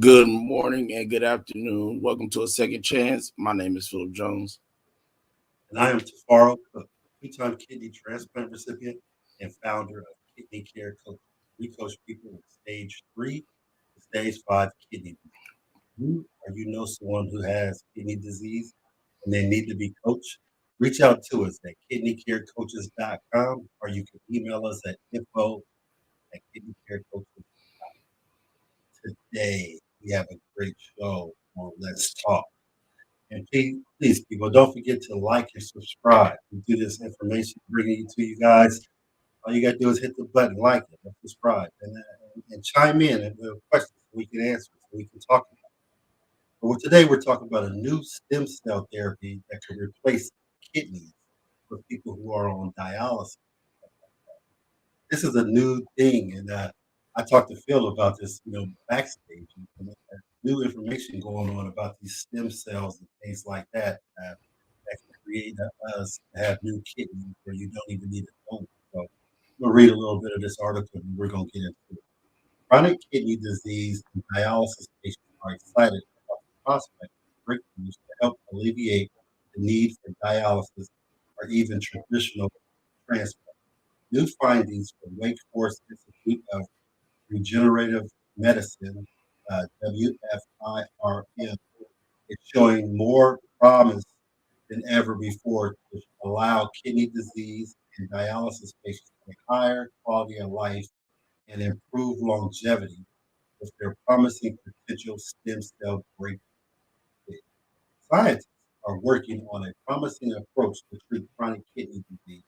Good morning and good afternoon. Welcome to A Second Chance. My name is Philip Jones. And I am Tafaro Cook, two-time kidney transplant recipient and founder of Kidney Care Coach. We coach people with stage 3 to stage 5 kidney disease. You know someone who has kidney disease and they need to be coached? Reach out to us at kidneycarecoaches.com or you can email us at info@kidneycarecoaches.com. Today, we have a great show on Let's Talk. And please, people, don't forget to like and subscribe. We do this information bringing it to you guys. All you got to do is hit the button, like it, and subscribe, and chime in and with questions so we can answer, so we can talk about it. But today we're talking about a new stem cell therapy that could replace kidneys for people who are on dialysis. This is a new thing, and I talked to Phil about this, backstage, and new information going on about these stem cells and things like that that can create us to have new kidneys where you don't even need a donor. So we'll read a little bit of this article and we're going to get into it. Chronic kidney disease and dialysis patients are excited about the prospect of breakthroughs to help alleviate the need for dialysis or even traditional transplant. New findings from Wake Forest Institute of Regenerative Medicine, WFIRM, is showing more promise than ever before to allow kidney disease and dialysis patients a higher quality of life and improve longevity with their promising potential stem cell breakthrough. Scientists are working on a promising approach to treat chronic kidney disease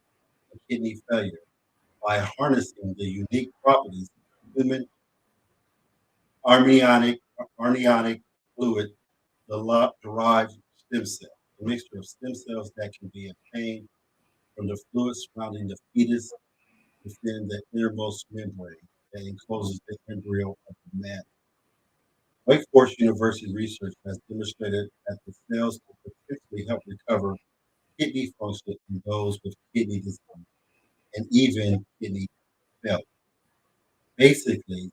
and kidney failure by harnessing the unique properties of human amniotic fluid derived stem cell, a mixture of stem cells that can be obtained from the fluid surrounding the fetus within the innermost membrane that encloses the embryo of the man. Wake Forest University research has demonstrated that the cells can potentially help recover kidney function in those with kidney disease and even kidney failure. Basically,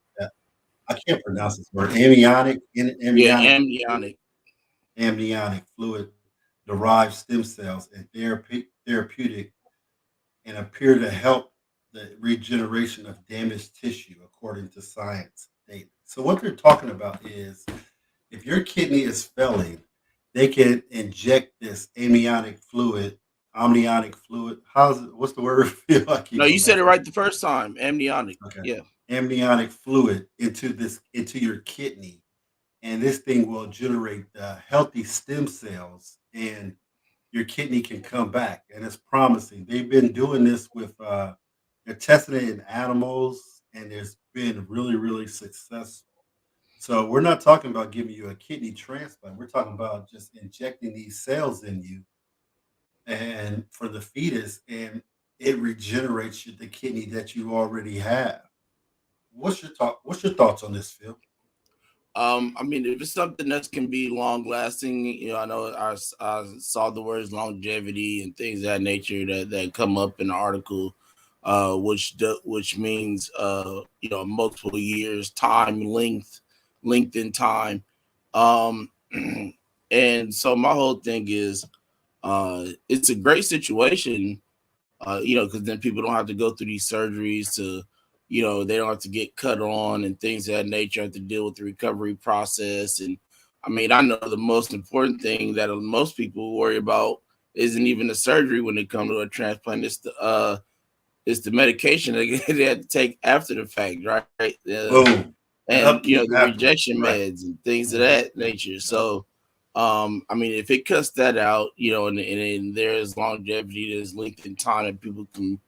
I can't pronounce this word, Yeah, fluid, amniotic. amniotic fluid derived stem cells and therapeutic and appear to help the regeneration of damaged tissue, according to science data. So, what they're talking about is if your kidney is failing, they can inject this amniotic fluid. What's the word? I keep No, you going said back it to it. right the first time. Amniotic. Okay. Yeah. Amniotic fluid into your kidney, and this thing will generate healthy stem cells, and your kidney can come back, and it's promising. They've been doing this with they're testing it in animals, and it's been really, really successful. So we're not talking about giving you a kidney transplant. We're talking about just injecting these cells in you and for the fetus, and it regenerates the kidney that you already have. What's your thoughts on this, Phil? I mean, if it's something that can be long lasting, I know I saw the words longevity and things of that nature that come up in the article, which means multiple years, length in time. Um, and so my whole thing is, it's a great situation, because then people don't have to go through these surgeries to, they don't have to get cut on and things of that nature, have to deal with the recovery process. And I mean, I know the most important thing that most people worry about isn't even the surgery when it comes to a transplant. It's the medication that they have to take after the fact, right? Boom. The And upkeep the afterwards. rejection Right. meds and things of Mhm. that nature. So I mean, if it cuts that out, and there's longevity, there's length in time that people can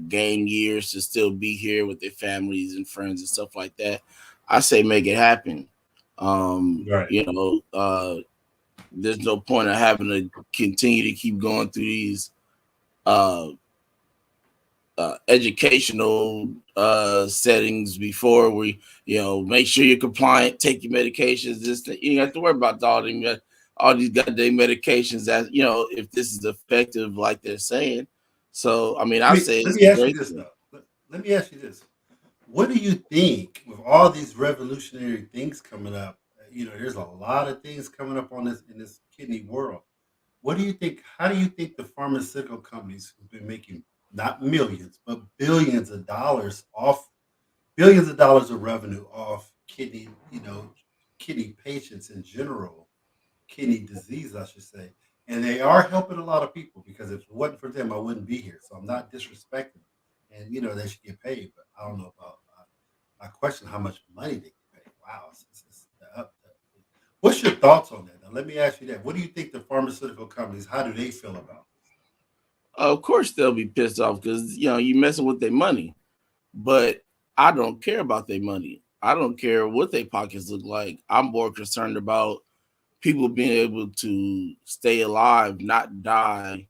gain years to still be here with their families and friends and stuff like that, I say make it happen. um Right. you know uh there's no point of having to continue to keep going through these uh educational settings before we, make sure you're compliant, take your medications. You don't have to worry about all these goddamn medications that, if this is effective like they're saying. So, I mean, I say Let it's me a ask you great this thing. though. Let me ask you this. What do you think with all these revolutionary things coming up? There's a lot of things coming up on this in this kidney world. What do you think? How do you think the pharmaceutical companies who've been making not millions but billions of dollars of revenue off kidney patients in general, kidney disease, I should say, and they are helping a lot of people because if it wasn't for them, I wouldn't be here. So I'm not disrespecting them, and they should get paid, but I don't know about. I question how much money they get paid. Wow, it's what's your thoughts on that? Now, let me ask you that. What do you think the pharmaceutical companies? How do they feel about this? Of course, they'll be pissed off because you messing with their money. But I don't care about their money. I don't care what their pockets look like. I'm more concerned about people being able to stay alive, not die.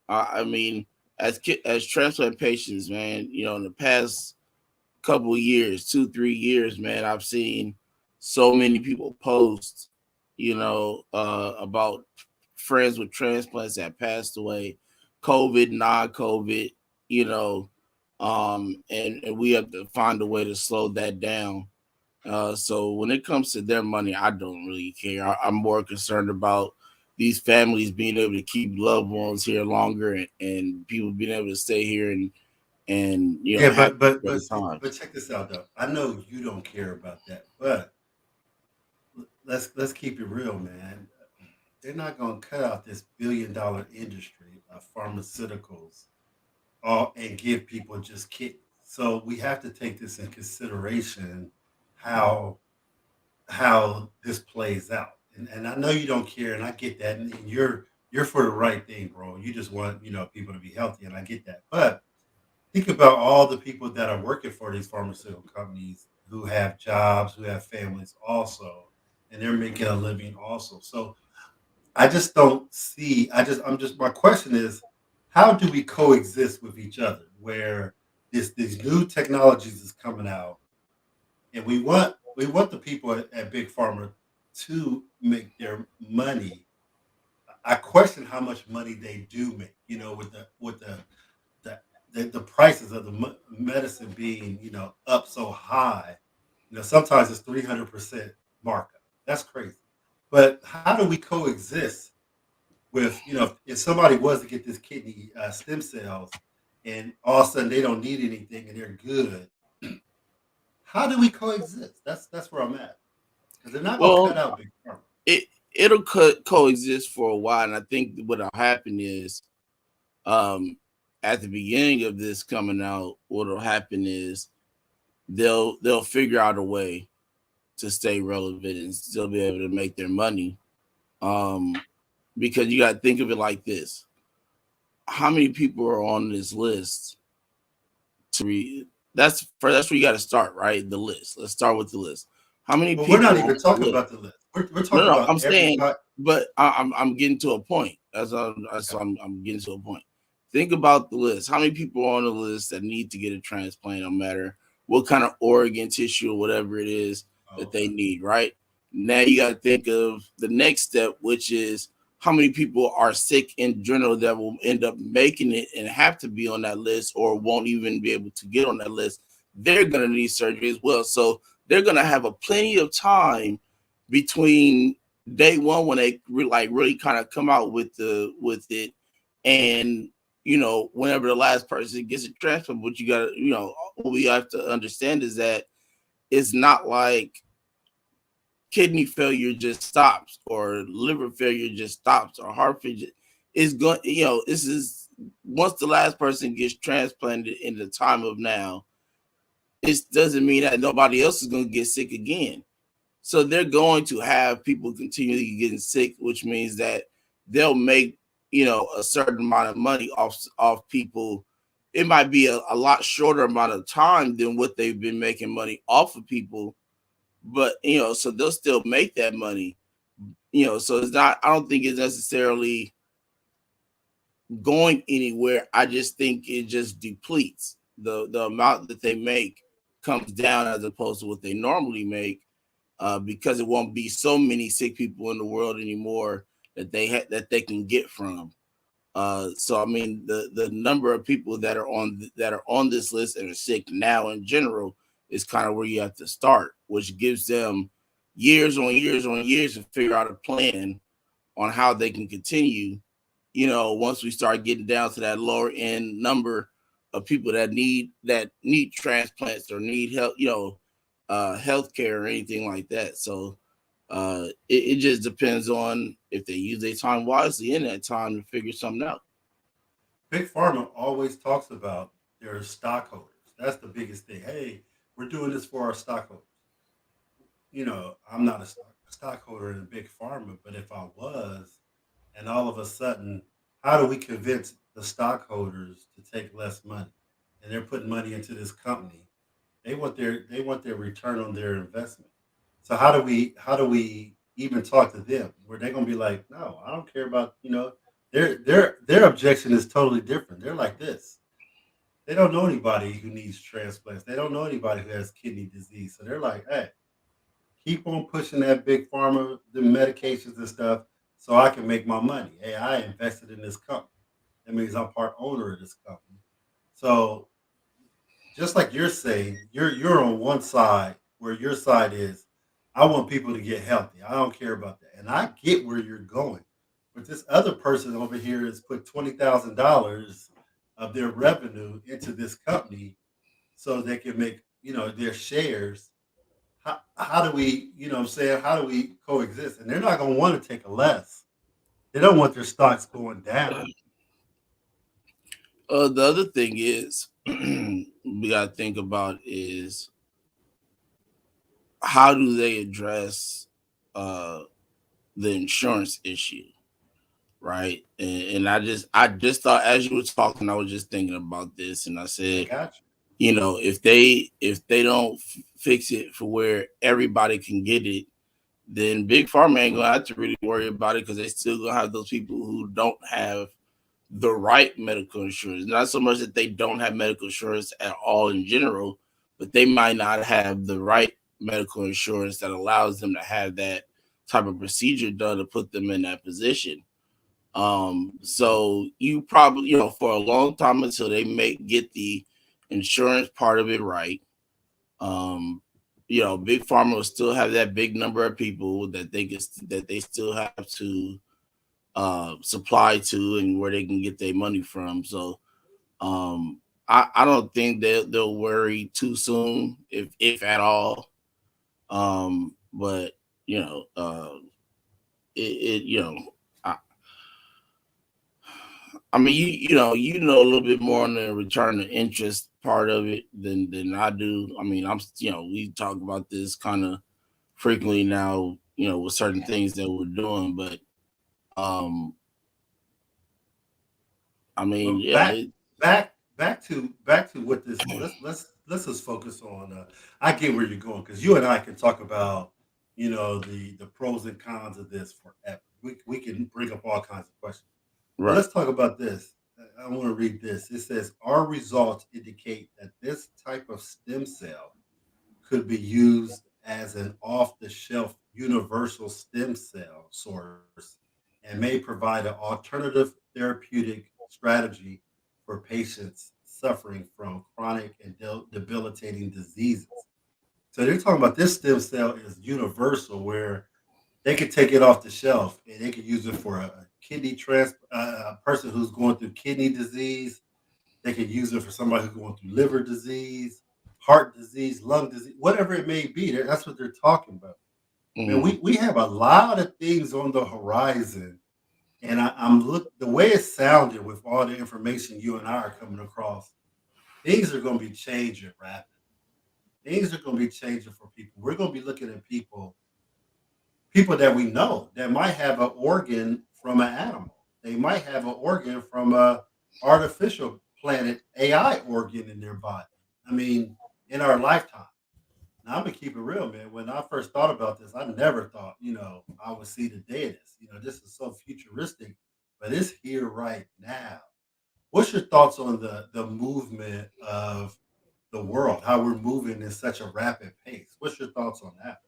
I mean, as transplant patients, man, in the past couple of years, 2, 3 years, man, I've seen so many people post, about friends with transplants that passed away, COVID, non-COVID, you know, and we have to find a way to slow that down. So when it comes to their money, I don't really care. I'm more concerned about these families being able to keep loved ones here longer, and people being able to stay here and Yeah, have but great see, but times. check this out though. I know you don't care about that, but let's keep it real, man. They're not going to cut out this billion-dollar industry of pharmaceuticals all and give people just kidneys. So we have to take this in consideration how how this plays out. And I know you don't care, and I get that. And you're for the right thing, bro. You just want people to be healthy, and I get that. But think about all the people that are working for these pharmaceutical companies who have jobs, who have families also, and they're making a living also. So I just don't see. I'm just. My question is, how do we coexist with each other? Where these new technologies is coming out, and we want the people at Big Pharma to make their money. I question how much money they do make. The the prices of the medicine being up so high. Sometimes it's 300% markup. That's crazy. But how do we coexist with if somebody was to get this kidney stem cells and all of a sudden they don't need anything and they're good? How do we coexist? That's where I'm at because they're not gonna cut Well, out big pharma. it coexist for a while, and I think what'll happen is, um, at the beginning of this coming out, what'll happen is they'll figure out a way to stay relevant and still be able to make their money. Um, because you got to think of it like this: how many people are on this list to read? That's where you got to start, right? The list. Let's start with the list. How many But we're not people on even the talking list? about the list. We're No, talking no, about I'm saying, everybody. but I'm getting to a point. That's Okay. what I'm getting to a point. Think about the list. How many people are on the list that need to get a transplant, no matter what kind of organ, tissue, or whatever it is Oh, that they okay. need, right? Now you got to think of the next step, which is how many people are sick in general that will end up making it and have to be on that list or won't even be able to get on that list. They're going to need surgery as well. So they're going to have a plenty of time between day one when they really kind of come out with it, and whenever the last person gets a transplant. But you got to, what we have to understand is that it's not like kidney failure just stops or liver failure just stops or heart failure is going. This is once the last person gets transplanted in the time of now, it doesn't mean that nobody else is going to get sick again. So they're going to have people continually getting sick, which means that they'll make a certain amount of money off people. It might be a lot shorter amount of time than what they've been making money off of people, but so they'll still make that money. So it's not. I don't think it's necessarily going anywhere. I just think it just depletes the amount that they make comes down as opposed to what they normally make, because it won't be so many sick people in the world anymore that they can get from. So I mean, the number of people that are on this list and are sick now in general is kind of where you have to start, which gives them years on years on years to figure out a plan on how they can continue. Once we start getting down to that lower end number of people that need transplants or need help, healthcare or anything like that. So it just depends on if they use their time wisely in that time to figure something out. Big Pharma always talks about their stockholders. That's the biggest thing. Hey, we're doing this for our stockholders. I'm not a stockholder in a big pharma, but if I was, and all of a sudden, how do we convince the stockholders to take less money? And they're putting money into this company. They want their return on their investment. So how do we even talk to them? Where they're gonna be like, no, I don't care about, their objection is totally different. They're like this. They don't know anybody who needs transplants. They don't know anybody who has kidney disease. So they're like, hey, keep on pushing that big pharma, the medications and stuff, so I can make my money. Hey, I invested in this company. That means I'm part owner of this company. So just like you're saying, you're on one side where your side is, I want people to get healthy. I don't care about that. And I get where you're going. But this other person over here has put $20,000 of their revenue into this company so they can make, their shares. How do we, what I'm saying, how do we coexist? And they're not going to want to take a less. They don't want their stocks going down. The other thing is we got to think about is how do they address uh, the insurance issue, right? And I just thought as you were talking, I was just thinking about this, and I I said, got you. if they don't fix it for where everybody can get it, then big pharma ain't gonna have to really worry about it because they still gonna have those people who don't have the right medical insurance. Not so much that they don't have medical insurance at all in general, but they might not have the right medical insurance that allows them to have that type of procedure done to put them in that position. So you probably, for a long time until they make get the insurance part of it right, um, big pharma will still have that big number of people that they still have to supply to and where they can get their money from. So I don't think they'll worry too soon, if at all. But you know, it I, I mean you know a little bit more on the return to interest part of it than I do. I mean we talk about this kind of frequently now, with certain things that we're doing, but um I mean Well, yeah, back to what this. Let's just focus on. I get where you're going because you and I can talk about the pros and cons of this forever. We can bring up all kinds of questions, but right. let's talk about this. I want to read this. It says our results indicate that this type of stem cell could be used as an off-the-shelf universal stem cell source and may provide an alternative therapeutic strategy for patients suffering from chronic and debilitating diseases. So they're talking about this stem cell is universal, where they could take it off the shelf and they could use it for a kidney a person who's going through kidney disease. They could use it for somebody who's going through liver disease, heart disease, lung disease, whatever it may be. That's what they're talking about. Man, Hmm. we have a lot of things on the horizon, and I'm look the way it sounded with all the information you and I are coming across. Things are going to be changing rapidly. Things are going to be changing for people. We're going to be looking at people that we know that might have an organ from an animal. They might have an organ from a artificial planet AI organ in their body. I mean, in our lifetime. Now I'm gonna keep it real, man. When I first thought about this, I never thought, I would see the day of this. This is so futuristic, but it's here right now. What's your thoughts on the movement of the world? How we're moving in such a rapid pace? What's your thoughts on that?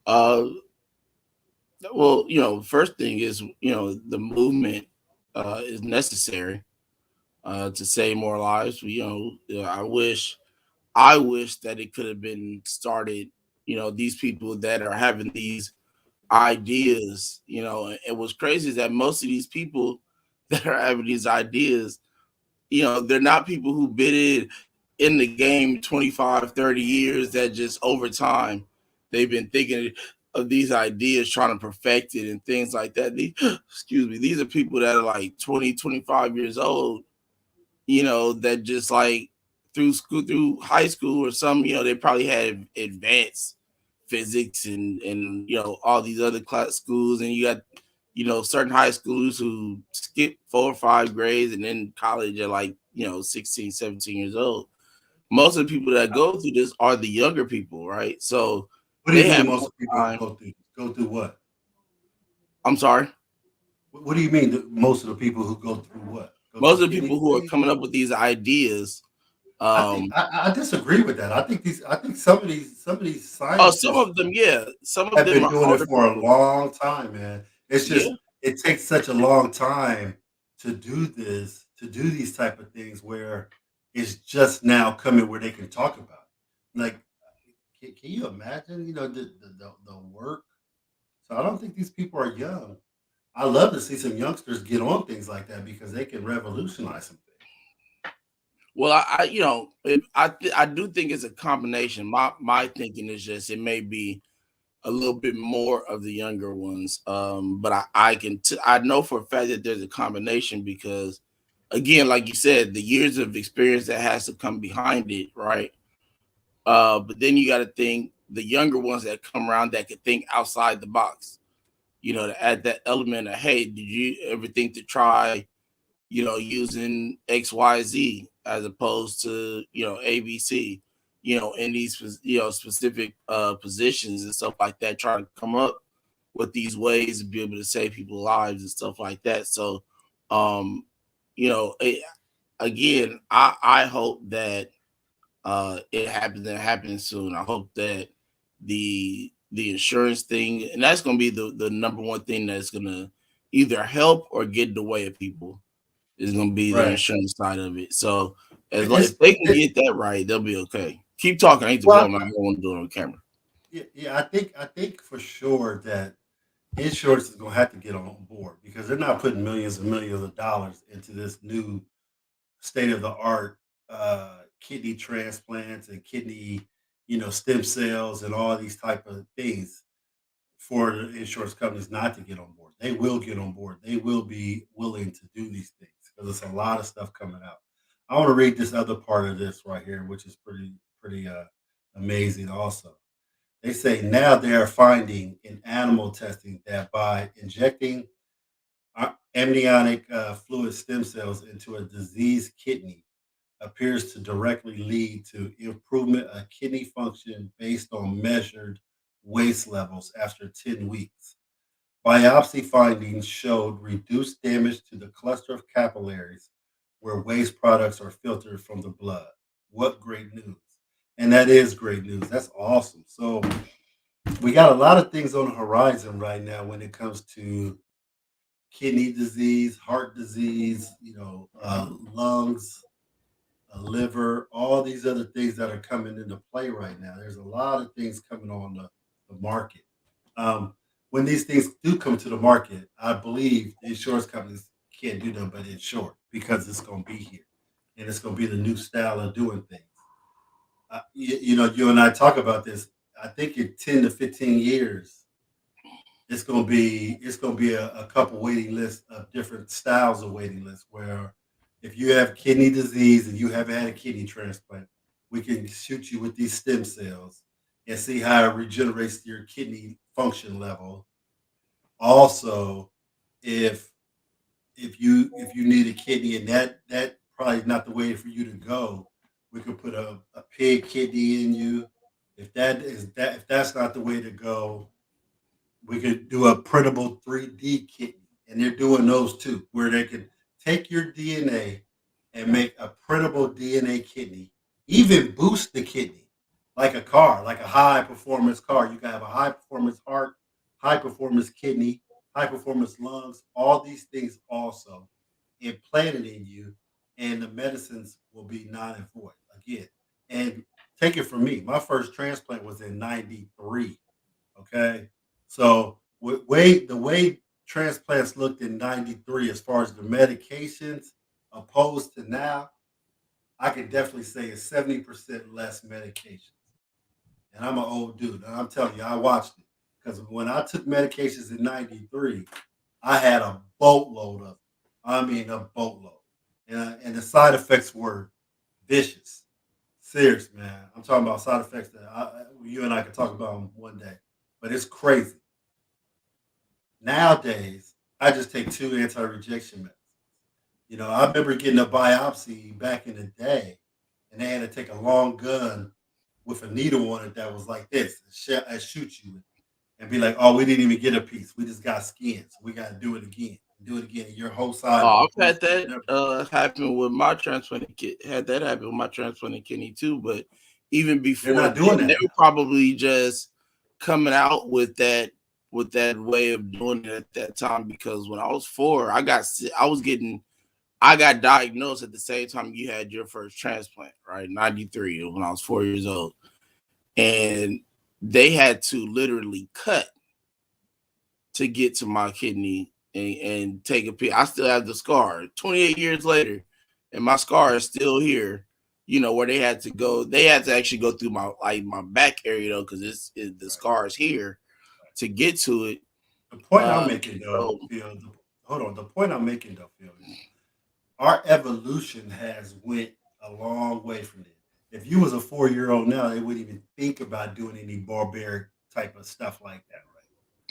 Uh, Well, first thing is, the movement is necessary to save more lives. I wish that it could have been started. These people that are having these ideas. And what's crazy is that most of these people that are having these ideas, they're not people who been in the game 25, 30 years that just over time they've been thinking of these ideas, trying to perfect it and things like that. Excuse me, these are people that are like 20, 25 years old, that just like through school, through high school or some, they probably had advanced physics and all these other class schools, and you got certain high schools who skip 4 or 5 grades and then college at like 16, 17 years old. Most of the people that go through this are the younger people, right? So What do you they mean have most more of the people who time. go through this? Go through what? I'm sorry. What do you mean that most of the people who go through what? Go through Most of the kidney people who are disease? coming up with these ideas, I think um I disagree with that. I think some of these oh, some scientists of them, yeah, some of have them been are doing it older for a people. long time, man. It's Yeah. just it takes such a long time to do this, to do these type of things where it's just now coming where they can talk about it. Like, can you imagine, the work? So I don't think these people are young. I love to see some youngsters get on things like that because they can revolutionize some things. Well, I do think it's a combination. My thinking is just it may be a little bit more of the younger ones, but I know for a fact that there's a combination because, again, like you said, the years of experience that has to come behind it, right? But then you got to think the younger ones that come around that could think outside the box. To add that element of, hey, did you ever think to try using XYZ as opposed to, ABC, in these, specific positions and stuff like that, trying to come up with these ways to be able to save people's lives and stuff like that. So, um, again, I hope that it happens and happens soon. I hope that the insurance thing, and that's going to be the number one thing that's going to either help or get in the way of people, is going to be the Right. insurance side of it. So It's if they can it, get that right, they'll be okay. Keep talking. I need to go. well, I don't want to do it on camera. yeah, yeah. I think for sure that insurance is going to have to get on board because they're not putting millions and millions of dollars into this new state of the art kidney transplants and kidney, stem cells and all these type of things for the insurance companies not to get on board. They will get on board. They will be willing to do these things because there's a lot of stuff coming out. I want to read this other part of this right here, which is pretty amazing. Also, they say now they are finding in animal testing that by injecting amniotic fluid stem cells into a diseased kidney appears to directly lead to improvement of kidney function based on measured waste levels after 10 weeks. Biopsy findings showed reduced damage to the cluster of capillaries where waste products are filtered from the blood. What great news! And that is great news. That's awesome. So, we got a lot of things on the horizon right now when it comes to kidney disease, heart disease, lungs, liver, all these other things that are coming into play right now. There's a lot of things coming on the market. Um, when these things do come to the market, I believe the insurance companies can't do them but insure because it's going to be here and it's going to be the new style of doing things. You and I talk about this. I think in 10 to 15 years, it's gonna be a couple waiting lists of different styles of waiting lists where if you have kidney disease and you haven't had a kidney transplant, we can shoot you with these stem cells and see how it regenerates your kidney function level. Also, if if you need a kidney and that probably is not the way for you to go, we could put a pig kidney in you. If that's not the way to go, we could do a printable 3D kidney, and they're doing those too, where they can take your DNA and make a printable DNA kidney, even boost the kidney like a car, like a high performance car. You can have a high performance heart, high performance kidney, high performance lungs, all these things also implanted in you, and the medicines will be non and void again. And take it from me, my first transplant was in '93. Okay, so the way transplants looked in '93, as far as the medications opposed to now, I can definitely say it's 70% less medications. And I'm an old dude, and I'm telling you, I watched it because when I took medications in '93, I had a boatload of them. I mean, a boatload, and the side effects were vicious. Serious, man. I'm talking about side effects that you and I could talk about them one day, but it's crazy. Nowadays, I just take two anti-rejection medicines. I remember getting a biopsy back in the day, and they had to take a long gun with a needle on it that was like this and shoot you with it, and be like, "Oh, we didn't even get a piece. We just got skin, so we got to do it again, do it again. And your whole side Oh, will I've had bruise that and everything." happen with my transplanted kid. Had that happen with my transplanted kidney too. But even They're before not doing then, they that were now. probably just coming out with that way of doing it at that time. Because when I was 4, I got diagnosed at the same time you had your first transplant, right? 93 when I was 4 years old, and they had to literally cut to get to my kidney and take a pill. I still have the scar 28 years later, and my scar is still here. Where they had to actually go through my back area though, because the Right, scar is here right. to get to it. The point I'm Uh, making, though, so Phil. Hold on. The point I'm making, though, Phil, is our evolution has went a long way from it. If you was a 4-year-old now, they wouldn't even think about doing any barbaric type of stuff like that,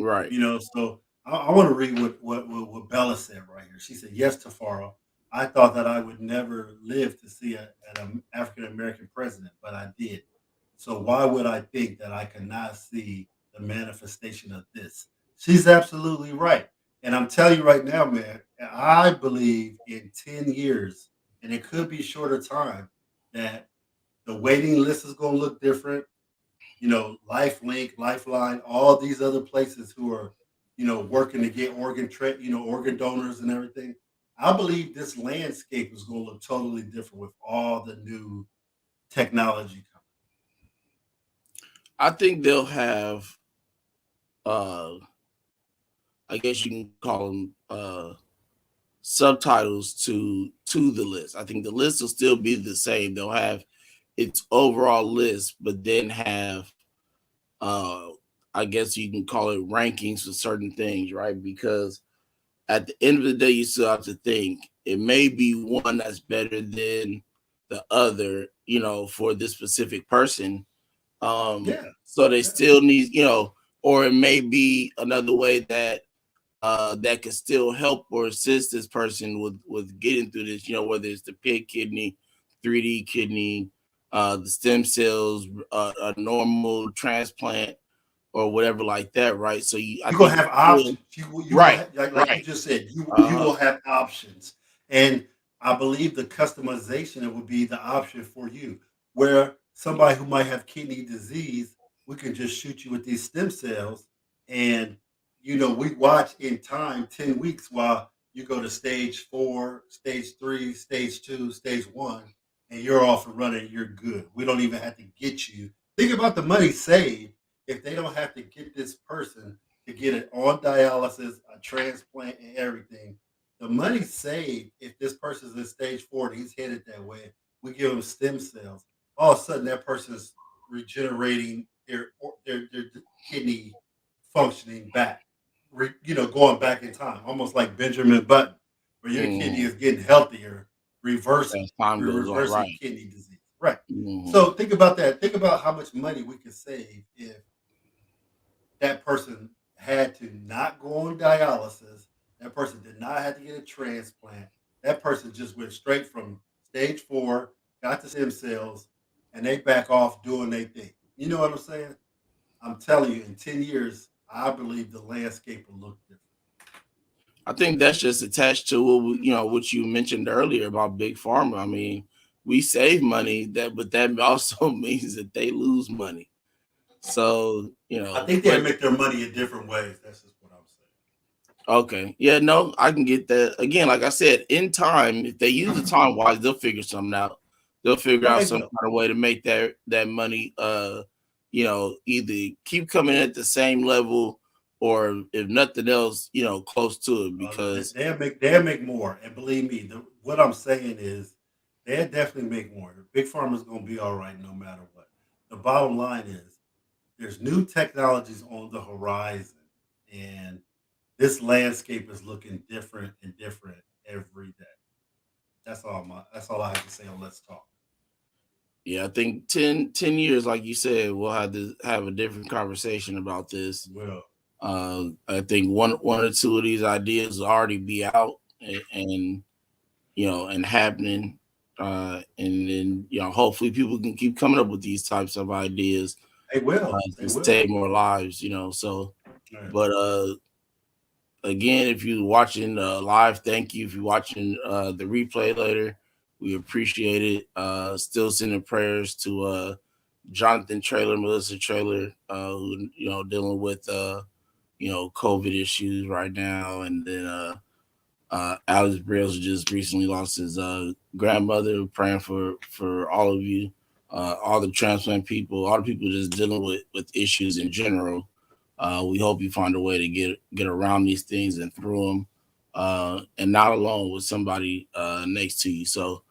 right? right. So I want to read what Bella said right here. She said, "Yes, Tafaro, I thought that I would never live to see an African American president, but I did. So why would I think that I could not see the manifestation of this?" She's absolutely right. And I'm telling you right now, man, I believe in 10 years, and it could be shorter time, that the waiting list is going to look different. LifeLink, Lifeline, all these other places who are, working to get organ donors and everything. I believe this landscape is going to look totally different with all the new technology coming. I think they'll have, uh, I guess you can call them, subtitles to the list. I think the list will still be the same. They'll have its overall list, but then have, uh I guess you can call it rankings for certain things, right? Because at the end of the day, you still have to think it may be one that's better than the other, for this specific person. Yeah, So they yeah. still need, or it may be another way that can still help or assist this person with getting through this. Whether it's the pig kidney, 3D kidney, the stem cells, a normal transplant, or whatever like that, right? So I You're gonna think it's have still options. You will right, have, like you right. just said, you Uh-huh. will have options, and I believe the customization it would be the option for you. Where somebody who might have kidney disease, we can just shoot you with these stem cells, and we watch in time 10 weeks while you go to stage 4, stage 3, stage 2, stage 1, and you're off and running. You're good. We don't even have to get you. Think about the money saved if they don't have to get this person to get it on dialysis, a transplant, and everything. The money saved if this person's in stage 4 and he's headed that way. We give him stem cells. All of a sudden, that person's regenerating their kidney functioning back, going back in time, almost like Benjamin Button, where your kidney Mhm. is getting healthier, As time goes on, reversing right. kidney disease. Right. Mhm. So think about that. Think about how much money we could save if that person had to not go on dialysis. That person did not have to get a transplant. That person just went straight from stage 4, got the stem cells, and they back off doing their thing. You know what I'm saying? I'm telling you, in 10 years, I believe the landscape will look different. I think that's just attached to what you mentioned earlier about big pharma. I mean, we save money, but that also means that they lose money. So I think they but make their money in different ways. That's just what I'm saying. okay, yeah, no, I can get that. Again, like I said, in time, if they use the time wise, they'll figure something out. They'll figure No, out they some will. kind of way to make that money, either keep coming at the same level, or if nothing else, close to it. Because They'll make more. And believe me, what I'm saying is they'll definitely make more. The big pharma's gonna be all right no matter what. The bottom line is there's new technologies on the horizon, and this landscape is looking different and different every day. That's all I have to say on Let's Talk. yeah, I think 10 years, like you said, we'll have to have a different conversation about this. Well, I think one or two of these ideas will already be out, and and happening. And then hopefully people can keep coming up with these types of ideas they will. They to will. save more lives. So, Yeah. but again, if you're watching live, thank you. If you're watching the replay later, we appreciate it. Still sending prayers to Jonathan Trailer, Melissa Trailer, who dealing with COVID issues right now, and then Alex Brales just recently lost his grandmother. Praying for all of you, all the transplant people, all the people just dealing with issues in general. We hope you find a way to get around these things and through them, and not alone with somebody next to you. So,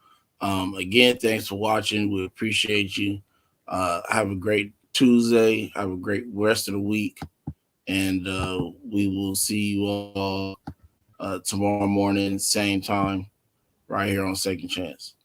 again, thanks for watching. We appreciate you. Have a great Tuesday. Have a great rest of the week, and we will see you all tomorrow morning, same time, right here on Second Chance.